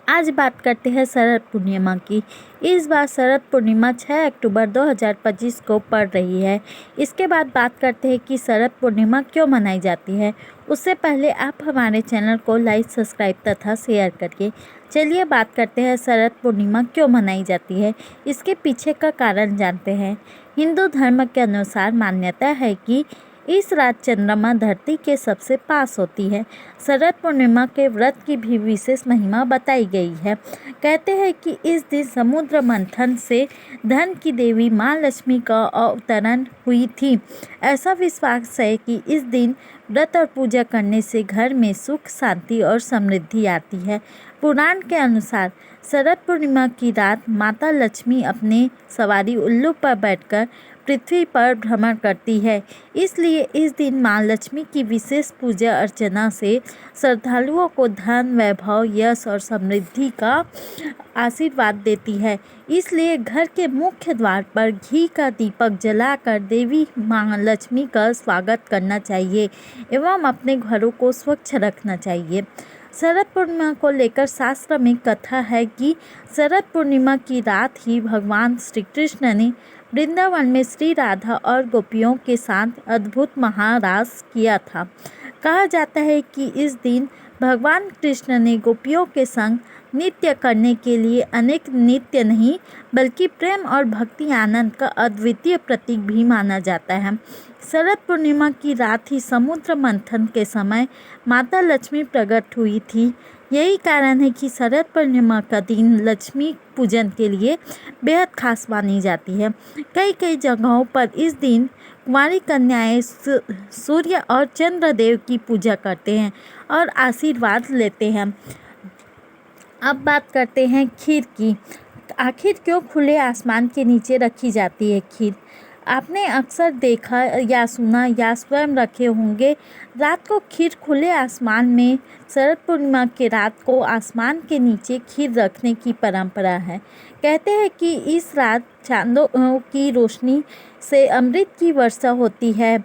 आज बात करते हैं शरद पूर्णिमा की। इस बार शरद पूर्णिमा 6 अक्टूबर 2025 को पड़ रही है। इसके बाद बात करते हैं कि शरद पूर्णिमा क्यों मनाई जाती है। उससे पहले आप हमारे चैनल को लाइक, सब्सक्राइब तथा शेयर करिए। चलिए बात करते हैं शरद पूर्णिमा क्यों मनाई जाती है। इसके पीछे का कारण जानते हैं। हिंदू धर्म के अनुसार मान्यता है कि इस रात चंद्रमा धरती के सबसे पास होती है। शरद पूर्णिमा के व्रत की भी विशेष महिमा बताई गई है। कहते हैं कि इस दिन समुद्र मंथन से धन की देवी माँ लक्ष्मी का अवतरण हुई थी। ऐसा विश्वास है कि इस दिन व्रत और पूजा करने से घर में सुख, शांति और समृद्धि आती है। पुराण के अनुसार शरद पूर्णिमा की रात माता लक्ष्मी अपने सवारी उल्लू पर बैठकर पृथ्वी पर भ्रमण करती है। इसलिए इस दिन माँ लक्ष्मी की विशेष पूजा अर्चना से श्रद्धालुओं को धन, वैभव, यश और समृद्धि का आशीर्वाद देती है। इसलिए घर के मुख्य द्वार पर घी का दीपक जलाकर देवी माँ लक्ष्मी का स्वागत करना चाहिए एवं अपने घरों को स्वच्छ रखना चाहिए। शरद पूर्णिमा को लेकर शास्त्र में कथा है कि शरद पूर्णिमा की रात ही भगवान श्री कृष्ण ने वृंदावन में श्री राधा और गोपियों के साथ अद्भुत महारास किया था। कहा जाता है कि इस दिन भगवान कृष्ण ने गोपियों के संग नृत्य करने के लिए अनेक नृत्य नहीं बल्कि प्रेम और भक्ति आनंद का अद्वितीय प्रतीक भी माना जाता है। शरद पूर्णिमा की रात ही समुद्र मंथन के समय माता लक्ष्मी प्रकट हुई थी। यही कारण है कि शरद पूर्णिमा का दिन लक्ष्मी पूजन के लिए बेहद खास मानी जाती है। कई जगहों पर इस दिन कुंवारी कन्याएं सूर्य और चंद्रदेव की पूजा करते हैं और आशीर्वाद लेते हैं। अब बात करते हैं खीर की। आखिर क्यों खुले आसमान के नीचे रखी जाती है खीर? आपने अक्सर देखा या सुना या स्वयं रखे होंगे, रात को खीर खुले आसमान में। शरद पूर्णिमा के रात को आसमान के नीचे खीर रखने की परंपरा है। कहते हैं कि इस रात चांदों की रोशनी से अमृत की वर्षा होती है।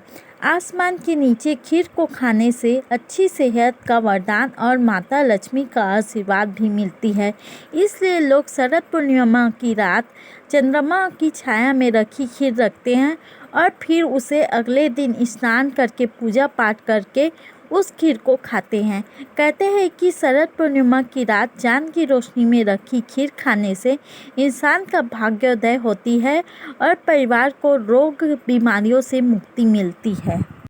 आसमान के नीचे खीर को खाने से अच्छी सेहत का वरदान और माता लक्ष्मी का आशीर्वाद भी मिलती है। इसलिए लोग शरद पूर्णिमा की रात चंद्रमा की छाया में रखी खीर रखते हैं और फिर उसे अगले दिन स्नान करके पूजा पाठ करके उस खीर को खाते हैं। कहते हैं कि शरद पूर्णिमा की रात चांद की रोशनी में रखी खीर खाने से इंसान का भाग्योदय होती है और परिवार को रोग बीमारियों से मुक्ति मिलती है।